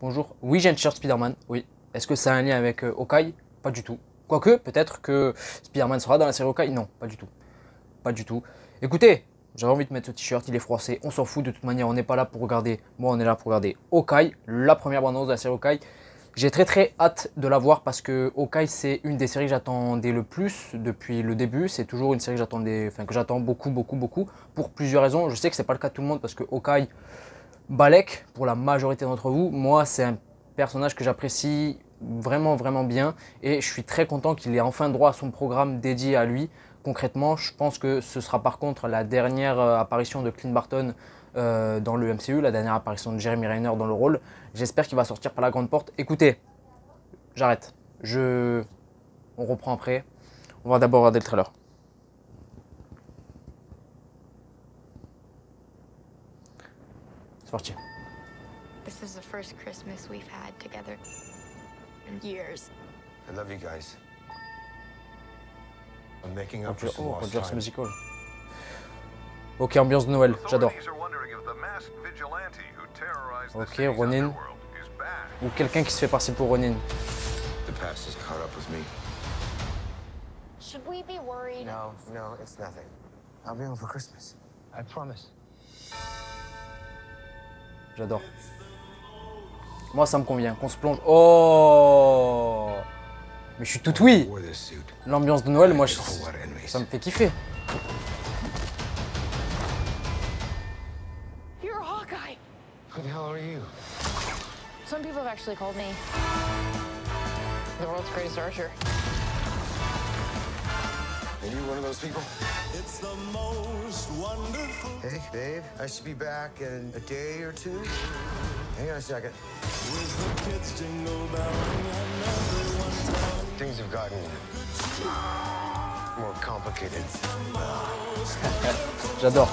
Bonjour. Oui, j'ai un t-shirt Spider-Man. Oui. Est-ce que ça a un lien avec Hawkeye? Pas du tout. Quoique, peut-être que Spider-Man sera dans la série Hawkeye. Non, pas du tout. Pas du tout. Écoutez, j'avais envie de mettre ce t-shirt, il est froissé, on s'en fout de toute manière, on n'est pas là pour regarder. Moi, on est là pour regarder Hawkeye, la première bande-annonce de la série Hawkeye. J'ai très hâte de la voir parce que Hawkeye, c'est une des séries que j'attendais le plus depuis le début. C'est toujours une série que j'attends beaucoup pour plusieurs raisons. Je sais que c'est pas le cas de tout le monde parce que Hawkeye, Balek, pour la majorité d'entre vous, moi, c'est un personnage que j'apprécie vraiment bien et je suis très content qu'il ait enfin droit à son programme dédié à lui. Concrètement, je pense que ce sera par contre la dernière apparition de Clint Barton dans le MCU, la dernière apparition de Jeremy Renner dans le rôle. J'espère qu'il va sortir par la grande porte. Écoutez, j'arrête. On reprend après. On va d'abord regarder le trailer. C'est parti. This is the first Christmas we've had together in years. I love you guys. I'm making up for some lost Rogers time. Musical. Ok, ambiance de Noël, j'adore. Ok, Ronin. Ou quelqu'un qui se fait passer pour Ronin. The past has caught up with me. Should we be worried? No, it's nothing. I'll be home for Christmas. I promise. J'adore. Moi, ça me convient. Qu'on se plonge. Oh! Mais je suis tout oui. Wore this suit. L'ambiance de Noël, moi, A whole lot of enemies. ça me fait kiffer. You're Hawkeye. Who the hell are you? Some people have actually called me the world's greatest archer. Are you one of those people? It's the most wonderful. Hey, babe. I should be back in a day or two. Hang on a second. With the kids jingle belling and everyone's telling. Things have gotten more complicated. J'adore.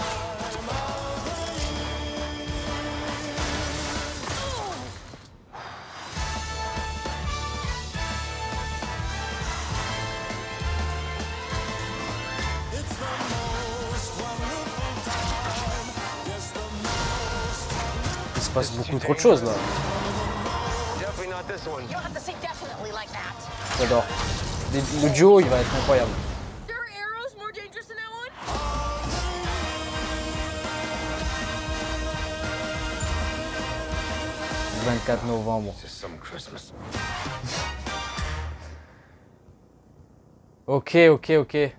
It's the most wonderful time. Yes, the most. Il se passe beaucoup trop de choses là. Definitely not this one. You don't have to say definitely like that. J'adore. Le duo, il va être incroyable. There are arrows more dangerous than that one? 24 novembre. It's some Christmas. Ok.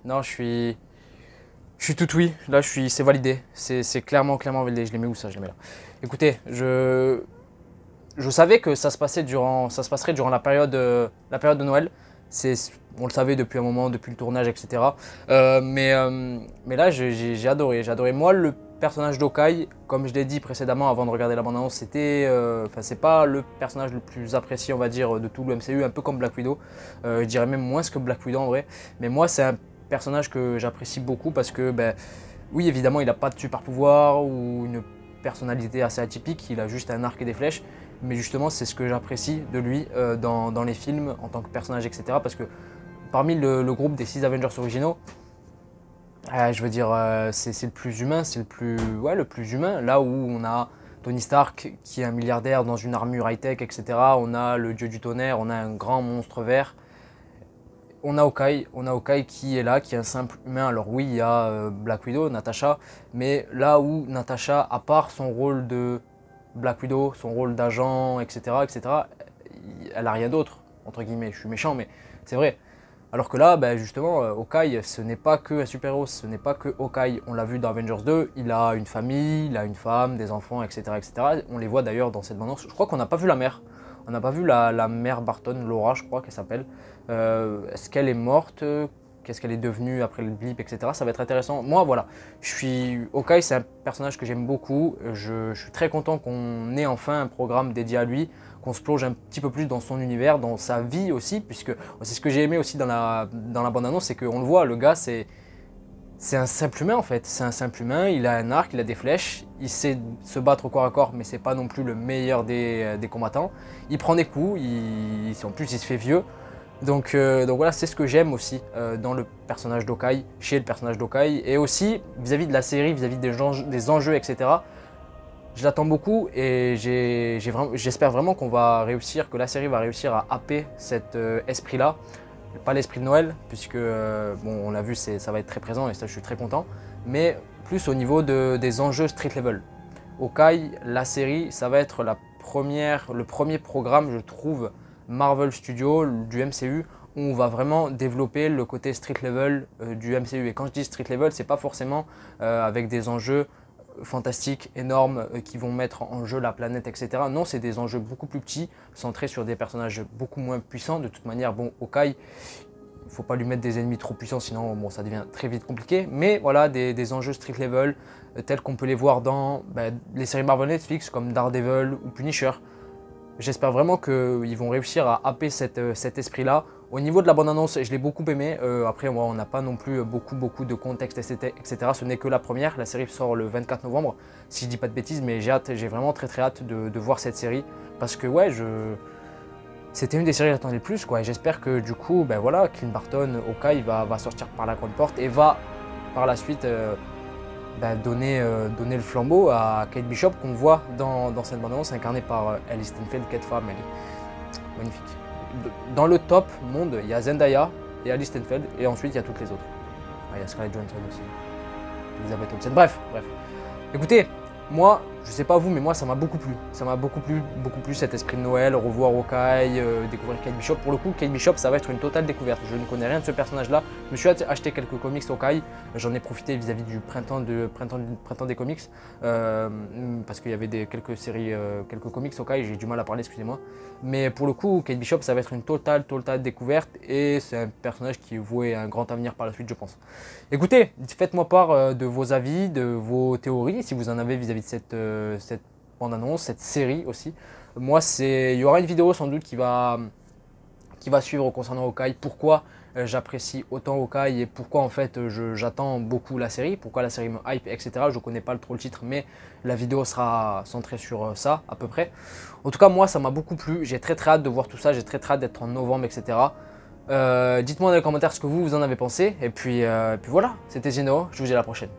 Non, je suis tout oui. Là, c'est validé. C'est clairement validé. Je les mets où ça? Je les mets là. Écoutez, je savais que ça se passerait durant la période de Noël. On le savait depuis un moment, depuis le tournage, etc. Mais là, j'ai adoré. J'ai adoré. Moi, le personnage d'Hawkeye, comme je l'ai dit précédemment avant de regarder la bande-annonce, c'est pas le personnage le plus apprécié, on va dire, de tout le MCU, un peu comme Black Widow. Je dirais même moins que Black Widow en vrai. Mais moi, c'est un personnage que j'apprécie beaucoup parce que, oui, évidemment, il n'a pas de super pouvoir ou une personnalité assez atypique. Il a juste un arc et des flèches. Mais justement, c'est ce que j'apprécie de lui dans les films en tant que personnage, etc. Parce que parmi le groupe des 6 Avengers originaux, je veux dire, c'est le plus humain, c'est le plus humain. Là où on a Tony Stark qui est un milliardaire dans une armure high-tech, etc. On a le dieu du tonnerre, on a un grand monstre vert. On a Hawkeye qui est là, qui est un simple humain. Alors oui, il y a Black Widow, Natasha, mais là où Natasha, à part son rôle de Black Widow, son rôle d'agent, etc., elle a rien d'autre, entre guillemets. Je suis méchant, mais c'est vrai. Alors que là, justement, Hawkeye, ce n'est pas que un super-héros, ce n'est pas que Hawkeye. On l'a vu dans Avengers 2, il a une famille, il a une femme, des enfants, etc. On les voit d'ailleurs dans cette bande-annonce. Je crois qu'on n'a pas vu la mère. On n'a pas vu la mère Barton, Laura, je crois qu'elle s'appelle. Est-ce qu'elle est morte? Qu'est-ce qu'elle est devenue après le blip, etc. Ça va être intéressant. Moi, voilà, Hawkeye, c'est un personnage que j'aime beaucoup. Je suis très content qu'on ait enfin un programme dédié à lui, qu'on se plonge un petit peu plus dans son univers, dans sa vie aussi, puisque c'est ce que j'ai aimé aussi dans la bande-annonce, c'est qu'on le voit, le gars, c'est un simple humain en fait. C'est un simple humain, il a un arc, il a des flèches, il sait se battre au corps à corps, mais c'est pas non plus le meilleur des combattants. Il prend des coups, en plus il se fait vieux. Donc voilà, c'est ce que j'aime aussi dans le personnage d'Hawkeye, chez le personnage d'Hawkeye, et aussi vis-à-vis de la série, vis-à-vis des enjeux, etc. Je l'attends beaucoup et j'espère vraiment qu'on va réussir, que la série va réussir à happer cet esprit-là. Pas l'esprit de Noël, puisque bon, on l'a vu, ça va être très présent et ça je suis très content, mais plus au niveau des enjeux street level. Hawkeye, la série, ça va être le premier programme, je trouve, Marvel Studios, du MCU, où on va vraiment développer le côté street level du MCU. Et quand je dis street level, c'est pas forcément avec des enjeux fantastiques, énormes, qui vont mettre en jeu la planète, etc. Non, c'est des enjeux beaucoup plus petits, centrés sur des personnages beaucoup moins puissants. De toute manière, bon, Hawkeye, il ne faut pas lui mettre des ennemis trop puissants, sinon bon, ça devient très vite compliqué. Mais voilà, des enjeux street level, tels qu'on peut les voir dans les séries Marvel Netflix, comme Daredevil ou Punisher. J'espère vraiment qu'ils vont réussir à happer cet esprit-là. Au niveau de la bande-annonce, je l'ai beaucoup aimé. Après, on n'a pas non plus beaucoup de contexte, etc. Ce n'est que la première. La série sort le 24 novembre, si je dis pas de bêtises. Mais j'ai vraiment très hâte de voir cette série. Parce que ouais, c'était une des séries que j'attendais le plus, quoi. Et j'espère que du coup, ben voilà, Clint Barton, Hawkeye va sortir par la grande porte et va par la suite donner le flambeau à Kate Bishop qu'on voit dans cette bande-annonce, incarnée par Ellie Steinfeld, quelle femme, elle est magnifique. Dans le top monde, il y a Zendaya et Ellie Steinfeld, et ensuite il y a toutes les autres. Ah, il y a Scarlett Johansson aussi, Elizabeth Olsen, bref. Écoutez, moi, je sais pas vous, mais moi ça m'a beaucoup plu. Ça m'a beaucoup plu cet esprit de Noël, revoir Hawkeye, découvrir Kate Bishop. Pour le coup, Kate Bishop, ça va être une totale découverte. Je ne connais rien de ce personnage-là. Je me suis acheté quelques comics Hawkeye. J'en ai profité vis-à-vis du printemps des comics. Parce qu'il y avait quelques séries, quelques comics Hawkeye, j'ai du mal à parler, excusez-moi. Mais pour le coup, Kate Bishop, ça va être une totale découverte. Et c'est un personnage qui est voué à un grand avenir par la suite, je pense. Écoutez, faites-moi part de vos avis, de vos théories, si vous en avez vis-à-vis de cette bande-annonce, cette série aussi. Moi, il y aura une vidéo sans doute qui va suivre concernant Hawkeye. Pourquoi j'apprécie autant Hawkeye et pourquoi en fait j'attends beaucoup la série, pourquoi la série me hype, etc. Je ne connais pas trop le titre, mais la vidéo sera centrée sur ça à peu près. En tout cas, moi, ça m'a beaucoup plu. J'ai très hâte de voir tout ça. J'ai très hâte d'être en novembre, etc. Dites-moi dans les commentaires ce que vous en avez pensé. Et puis voilà, c'était Zeno. Je vous dis à la prochaine.